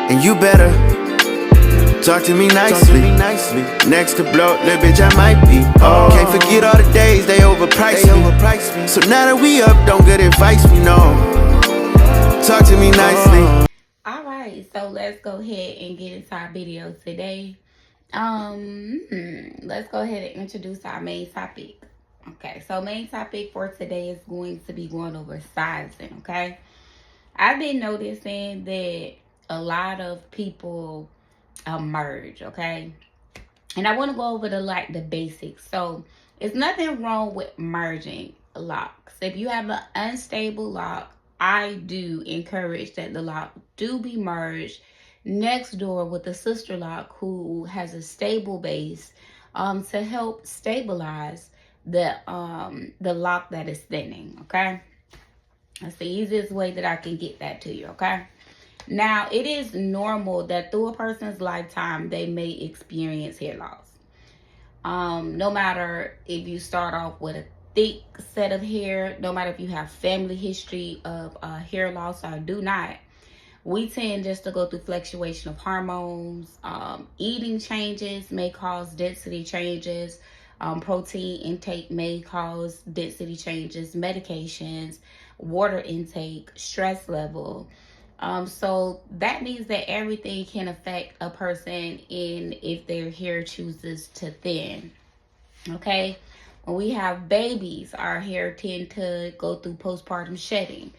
And you better talk to me nicely. Next to blow, little bitch, I might be. Oh, can't forget all the days they overpriced me. So now that we up, don't good advice me, no. Talk to me nicely. Alright, so let's go ahead and get into our video today. Let's go ahead and introduce our main topic. Okay, so main topic for today is going to be going over sizing, okay? I've been noticing that a lot of people merge, okay? And I want to go over the basics. So it's nothing wrong with merging locks. If you have an unstable lock, I do encourage that the lock do be merged next door with a sister lock who has a stable base to help stabilize the lock that is thinning, okay? That's the easiest way that I can get that to you, okay? Now, it is normal that through a person's lifetime, they may experience hair loss. No matter if you start off with a thick set of hair, no matter if you have family history of hair loss or do not, we tend just to go through fluctuation of hormones. Eating changes may cause density changes. Protein intake may cause density changes. Medications, water intake, stress level. So that means that everything can affect a person in if their hair chooses to thin. Okay, when we have babies, our hair tend to go through postpartum shedding.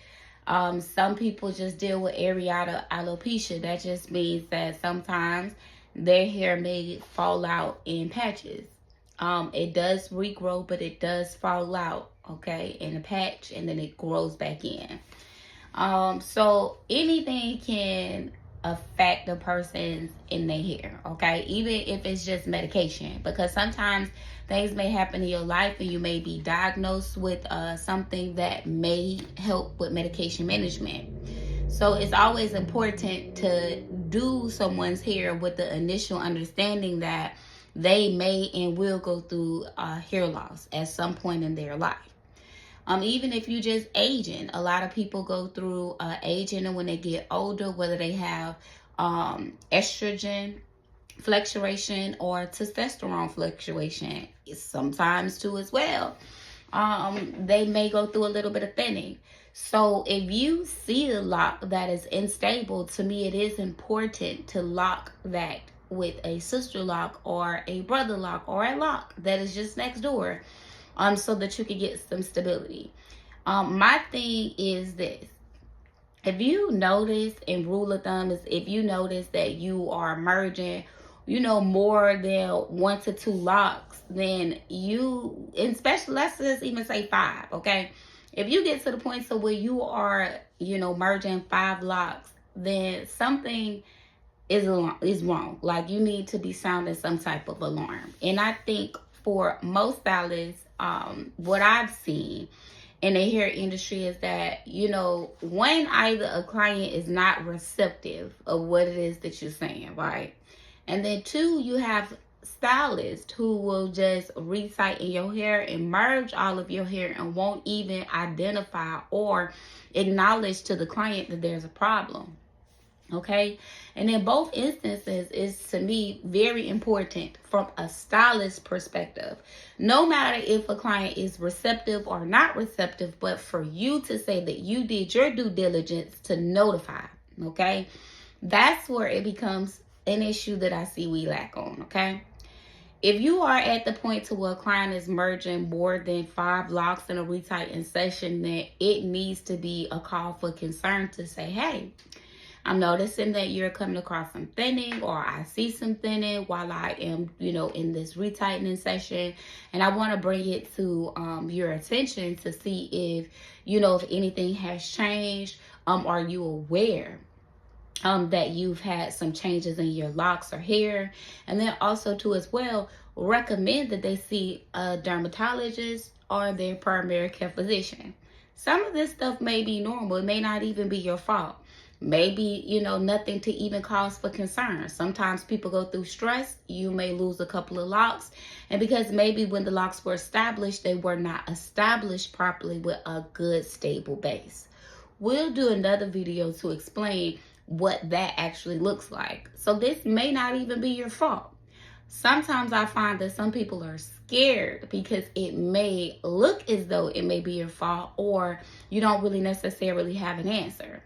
Some people just deal with areata alopecia. That just means that sometimes their hair may fall out in patches. It does regrow, but it does fall out, okay, in a patch, and then it grows back in. So anything can affect the person's in their hair, okay, even if it's just medication, because sometimes things may happen in your life and you may be diagnosed with something that may help with medication management. So it's always important to do someone's hair with the initial understanding that they may and will go through hair loss at some point in their life. Even if you just aging, a lot of people go through aging, and when they get older, whether they have estrogen fluctuation or testosterone fluctuation, sometimes too as well, they may go through a little bit of thinning. So if you see a lock that is unstable, to me it is important to lock that with a sister lock or a brother lock or a lock that is just next door, so that you can get some stability. My thing is this: if you notice, and rule of thumb is, if you notice that you are merging, more than 1 to 2 locks, then you, especially, let's just even say 5, okay? If you get to the point to where you are, merging 5 locks, then something is wrong. Like, you need to be sounding some type of alarm. And I think for most stylists, what I've seen in the hair industry is that, one, either a client is not receptive of what it is that you're saying, right? And then 2, you have stylists who will just retighten your hair and merge all of your hair and won't even identify or acknowledge to the client that there's a problem. Okay, and in both instances is, to me, very important from a stylist perspective. No matter if a client is receptive or not receptive, but for you to say that you did your due diligence to notify, okay, that's where it becomes an issue that I see we lack on. Okay, if you are at the point to where a client is merging more than 5 locks in a retighten session, then it needs to be a call for concern to say, hey, I'm noticing that you're coming across some thinning, or I see some thinning while I am, in this retightening session. And I want to bring it to your attention to see if, if anything has changed. Are you aware that you've had some changes in your locks or hair? And then also, too, as well, recommend that they see a dermatologist or their primary care physician. Some of this stuff may be normal. It may not even be your fault. Maybe, nothing to even cause for concern. Sometimes people go through stress. You may lose a couple of locks. And because maybe when the locks were established, they were not established properly with a good, stable base. We'll do another video to explain what that actually looks like. So this may not even be your fault. Sometimes I find that some people are scared because it may look as though it may be your fault, or you don't really necessarily have an answer.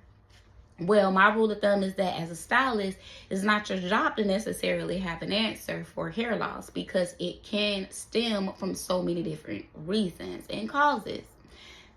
Well, my rule of thumb is that as a stylist, it's not your job to necessarily have an answer for hair loss, because it can stem from so many different reasons and causes.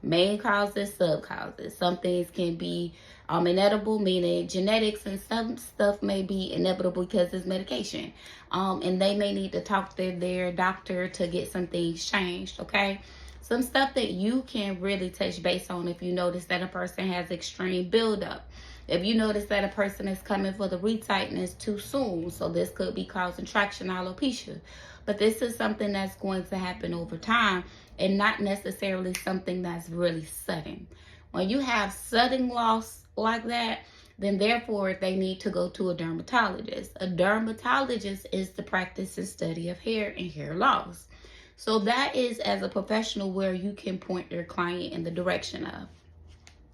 Main causes, sub causes. Some things can be inedible, meaning genetics, and some stuff may be inevitable because it's medication. And they may need to talk to their doctor to get some things changed, okay? Some stuff that you can really touch base on if you notice that a person has extreme buildup. If you notice that a person is coming for the retightness too soon, so this could be causing traction alopecia. But this is something that's going to happen over time and not necessarily something that's really sudden. When you have sudden loss like that, then therefore they need to go to a dermatologist. A dermatologist is the practice and study of hair and hair loss. So that is, as a professional, where you can point your client in the direction of.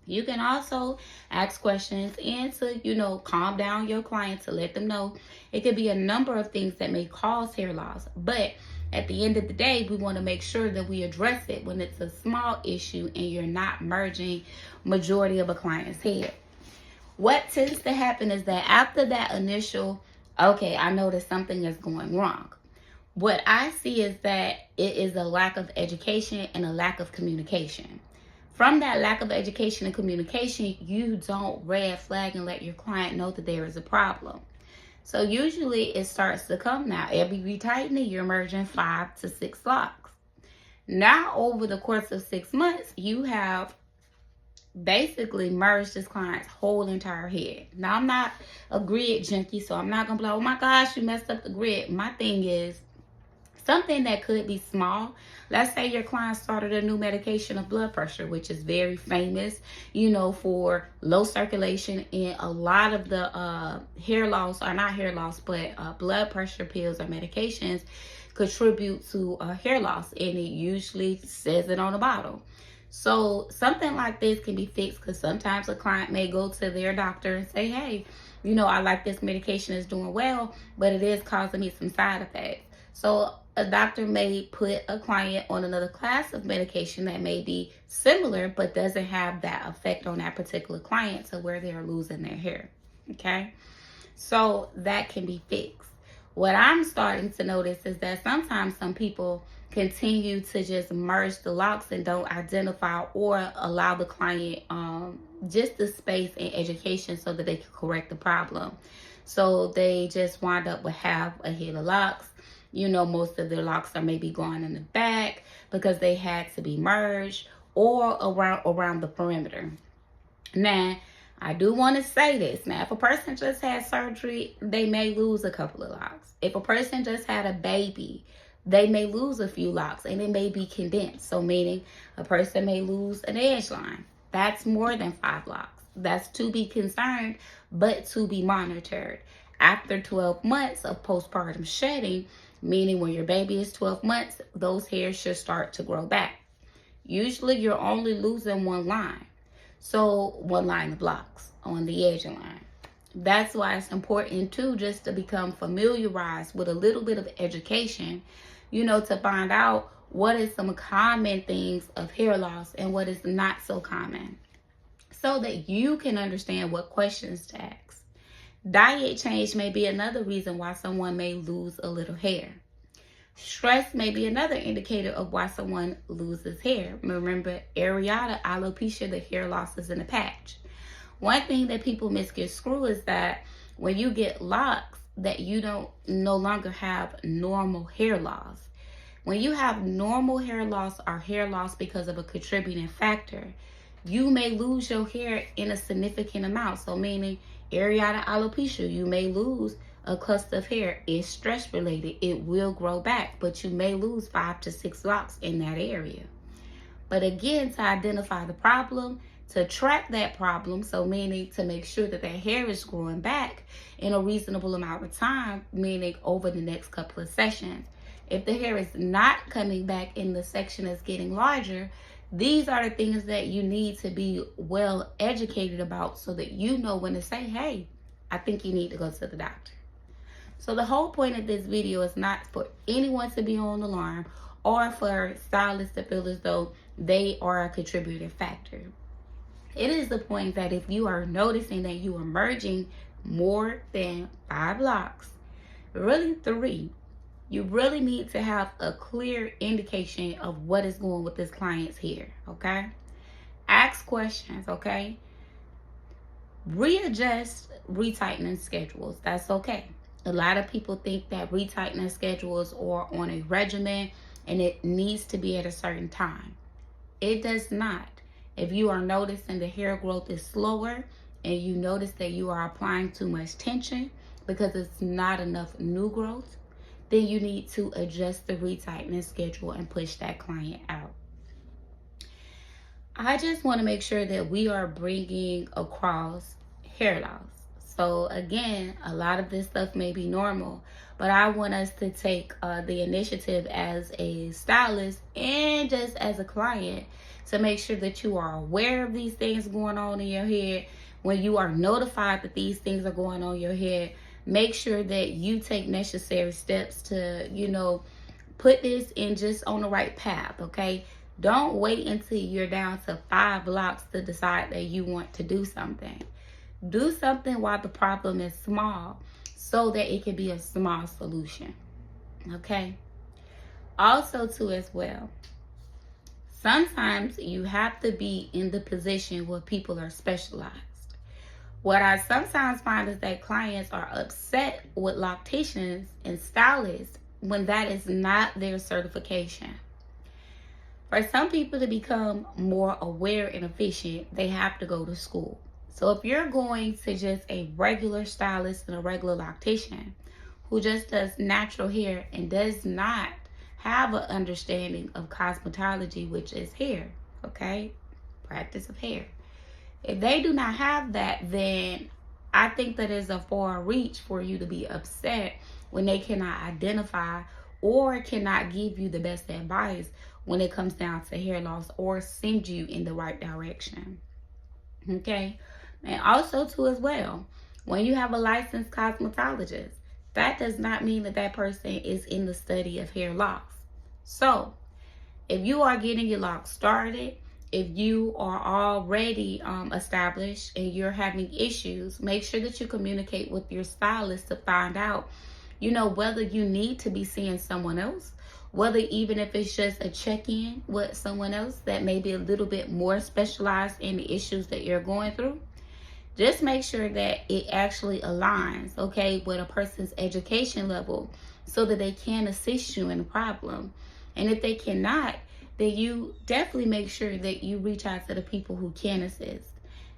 You can also ask questions and to, calm down your client, to let them know it could be a number of things that may cause hair loss. But at the end of the day, we want to make sure that we address it when it's a small issue and you're not merging majority of a client's hair. What tends to happen is that after that initial, okay, I noticed something is going wrong, what I see is that it is a lack of education and a lack of communication. From that lack of education and communication, you don't red flag and let your client know that there is a problem. So usually it starts to come now. Every retightening, you're merging 5 to 6 locks. Now, over the course of 6 months, you have basically merged this client's whole entire head. Now, I'm not a grid junkie, so I'm not going to be like, oh my gosh, you messed up the grid. My thing is, something that could be small. Let's say your client started a new medication of blood pressure, which is very famous, for low circulation. And a lot of the hair loss, or not hair loss, but blood pressure pills or medications contribute to hair loss. And it usually says it on the bottle. So something like this can be fixed, because sometimes a client may go to their doctor and say, hey, I like this medication, is doing well, but it is causing me some side effects. So a doctor may put a client on another class of medication that may be similar, but doesn't have that effect on that particular client to where they're losing their hair. Okay, so that can be fixed. What I'm starting to notice is that sometimes some people continue to just merge the locks and don't identify or allow the client just the space and education so that they can correct the problem. So they just wind up with half a head of locks. Most of their locks are maybe going in the back because they had to be merged, or around the perimeter. Now, I do want to say this. Now, if a person just had surgery, they may lose a couple of locks. If a person just had a baby, they may lose a few locks, and it may be condensed. So meaning a person may lose an edge line. That's more than 5 locks. That's to be concerned, but to be monitored. After 12 months of postpartum shedding, meaning when your baby is 12 months, those hairs should start to grow back. Usually you're only losing one line. So one line of locks on the edge line. That's why it's important too, just to become familiarized with a little bit of education, to find out what is some common things of hair loss and what is not so common, so that you can understand what questions to ask. Diet change may be another reason why someone may lose a little hair. Stress may be another indicator of why someone loses hair. Remember, areata, alopecia, the hair loss is in a patch. One thing that people misconstrue is that when you get locks, that you don't no longer have normal hair loss. When you have normal hair loss or hair loss because of a contributing factor, you may lose your hair in a significant amount. So meaning areata, alopecia, you may lose a cluster of hair. It's stress related. It will grow back, but you may lose 5 to 6 locks in that area. But again, to identify the problem, to track that problem, so meaning to make sure that that hair is growing back in a reasonable amount of time, meaning over the next couple of sessions. If the hair is not coming back and the section is getting larger, These are the things that you need to be well educated about so that you know when to say, hey, I think you need to go to the doctor. So the whole point of this video is not for anyone to be on alarm or for stylists to feel as though they are a contributing factor. It is the point that if you are noticing that you are merging more than 5 locks, really 3, you really need to have a clear indication of what is going with this client's hair, okay? Ask questions, okay? Readjust retightening schedules. That's okay. A lot of people think that retightening schedules are on a regimen and it needs to be at a certain time. It does not. If you are noticing the hair growth is slower and you notice that you are applying too much tension because it's not enough new growth, then you need to adjust the retightening schedule and push that client out. I just want to make sure that we are bringing across hair loss. So again, a lot of this stuff may be normal, but I want us to take the initiative as a stylist and just as a client to make sure that you are aware of these things going on in your head. When you are notified that these things are going on in your head, make sure that you take necessary steps to, put this in just on the right path, okay? Don't wait until you're down to 5 locks to decide that you want to do something. Do something while the problem is small so that it can be a small solution, okay? Also, too, as well, sometimes you have to be in the position where people are specialized. What I sometimes find is that clients are upset with locticians and stylists when that is not their certification. For some people to become more aware and efficient, they have to go to school. So if you're going to just a regular stylist and a regular loctician who just does natural hair and does not have an understanding of cosmetology, which is hair, okay? Practice of hair. If they do not have that, then I think that is a far reach for you to be upset when they cannot identify or cannot give you the best advice when it comes down to hair loss or send you in the right direction, okay? And also, too, as well, when you have a licensed cosmetologist, that does not mean that that person is in the study of hair loss. So, if you are getting your locks started, if you are already established and you're having issues, make sure that you communicate with your stylist to find out, whether you need to be seeing someone else, whether even if it's just a check-in with someone else that may be a little bit more specialized in the issues that you're going through. Just make sure that it actually aligns, okay, with a person's education level so that they can assist you in the problem. And if they cannot, then you definitely make sure that you reach out to the people who can assist.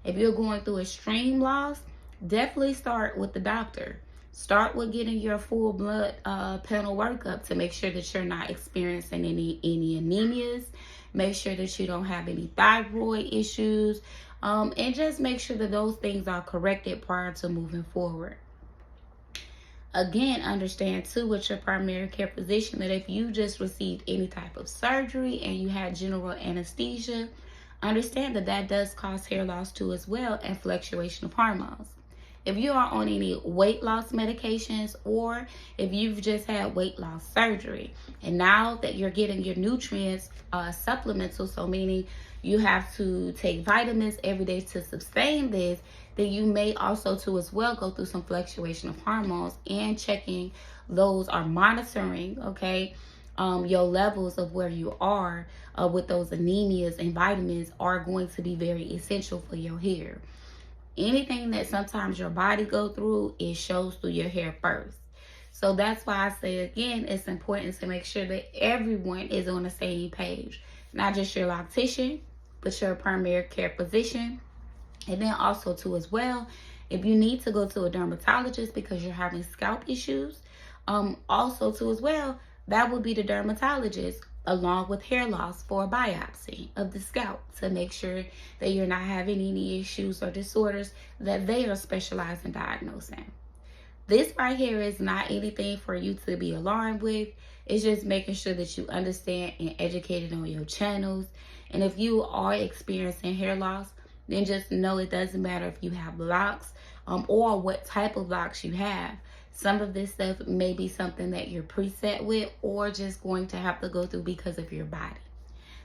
If you're going through extreme loss, definitely start with the doctor. Start with getting your full blood panel workup to make sure that you're not experiencing any anemias. Make sure that you don't have any thyroid issues. And just make sure that those things are corrected prior to moving forward. Again, understand too with your primary care physician that if you just received any type of surgery and you had general anesthesia, understand that that does cause hair loss too as well and fluctuation of hormones. If you are on any weight loss medications or if you've just had weight loss surgery and now that you're getting your nutrients supplemental, so meaning you have to take vitamins every day to sustain this, then you may also too as well go through some fluctuation of hormones and checking those or monitoring, okay, your levels of where you are with those anemias and vitamins are going to be very essential for your hair. Anything that sometimes your body go through, it shows through your hair first. So that's why I say again, it's important to make sure that everyone is on the same page. Not just your loctician, but your primary care physician. And then also too as well, if you need to go to a dermatologist because you're having scalp issues, also too as well, that would be the dermatologist along with hair loss for a biopsy of the scalp to make sure that you're not having any issues or disorders that they are specialized in diagnosing. This right here is not anything for you to be alarmed with. It's just making sure that you understand and educated on your channels. And if you are experiencing hair loss, then just know it doesn't matter if you have locks or what type of locks you have. Some of this stuff may be something that you're preset with or just going to have to go through because of your body.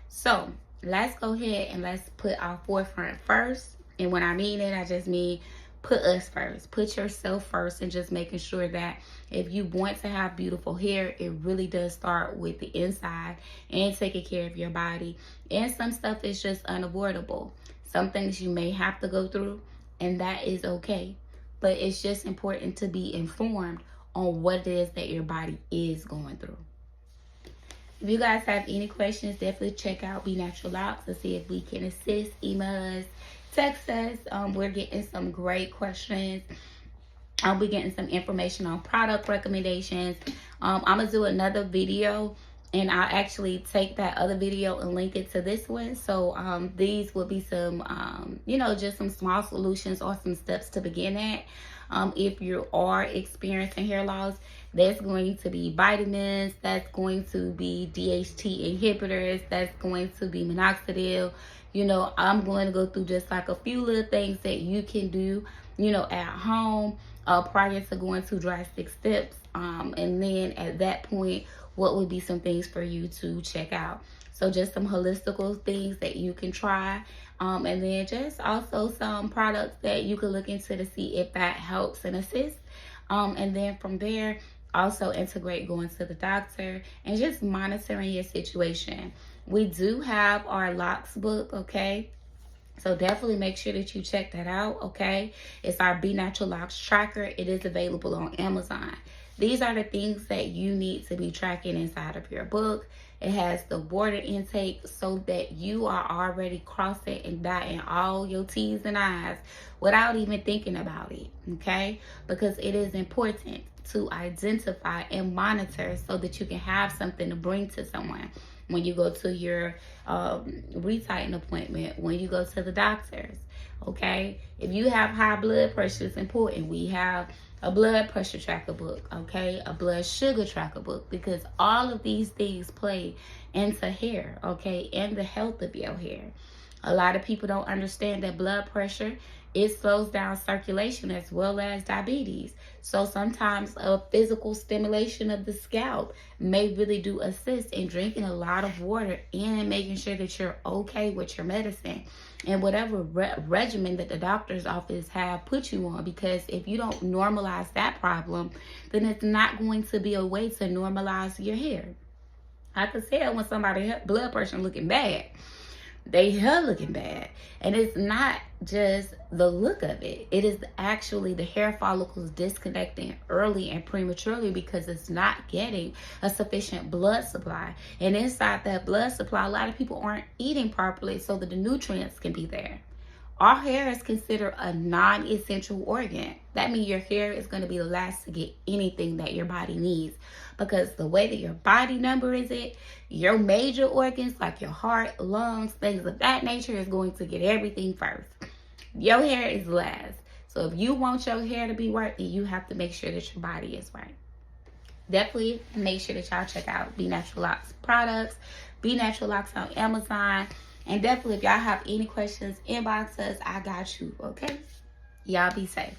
So let's go ahead and let's put our forefront first. And when I mean it, I just mean put us first. Put yourself first, and just making sure that if you want to have beautiful hair, it really does start with the inside and taking care of your body. And some stuff is just unavoidable. Some things you may have to go through, and that is okay. But it's just important to be informed on what it is that your body is going through. If you guys have any questions, definitely check out Be Natural Locks to see if we can assist. Email us, text us. We're getting some great questions. I'll be getting some information on product recommendations. I'm going to do another video, and I'll actually take that other video and link it to this one. So these will be some, just some small solutions or some steps to begin at. If you are experiencing hair loss, there's going to be vitamins, that's going to be DHT inhibitors, that's going to be minoxidil. I'm going to go through just like a few little things that you can do, at home prior to going to drastic steps. And then at that point, what would be some things for you to check out? So just some holistical things that you can try. And then just also some products that you can look into to see if that helps and assists. And then from there, also integrate going to the doctor and just monitoring your situation. We do have our locks book, okay? So definitely make sure that you check that out, okay? It's our Be Natural Locks tracker. It is available on Amazon. These are the things that you need to be tracking inside of your book. It has the water intake so that you are already crossing and dotting all your T's and I's without even thinking about it, okay? Because it is important to identify and monitor so that you can have something to bring to someone when you go to your retighten appointment, when you go to the doctors, okay? If you have high blood pressure, it's important. We have a blood pressure tracker book, okay? A blood sugar tracker book, because all of these things play into hair, okay? And the health of your hair. A lot of people don't understand that blood pressure, it slows down circulation as well as diabetes. So sometimes a physical stimulation of the scalp may really do assist in drinking a lot of water and making sure that you're okay with your medicine and whatever regimen that the doctor's office have put you on. Because if you don't normalize that problem, then it's not going to be a way to normalize your hair. I can tell when somebody's blood pressure looking bad. They hair looking bad. And it's not just the look of it. It is actually the hair follicles disconnecting early and prematurely because it's not getting a sufficient blood supply. And inside that blood supply, a lot of people aren't eating properly so that the nutrients can be there. Our hair is considered a non-essential organ. That means your hair is going to be the last to get anything that your body needs. Because the way that your body number is your major organs like your heart, lungs, things of that nature is going to get everything first. Your hair is last. So if you want your hair to be right, then you have to make sure that your body is right. Definitely make sure that y'all check out Be Natural Locks products, Be Natural Locks on Amazon. And definitely, if y'all have any questions, inbox us. I got you, okay? Y'all be safe.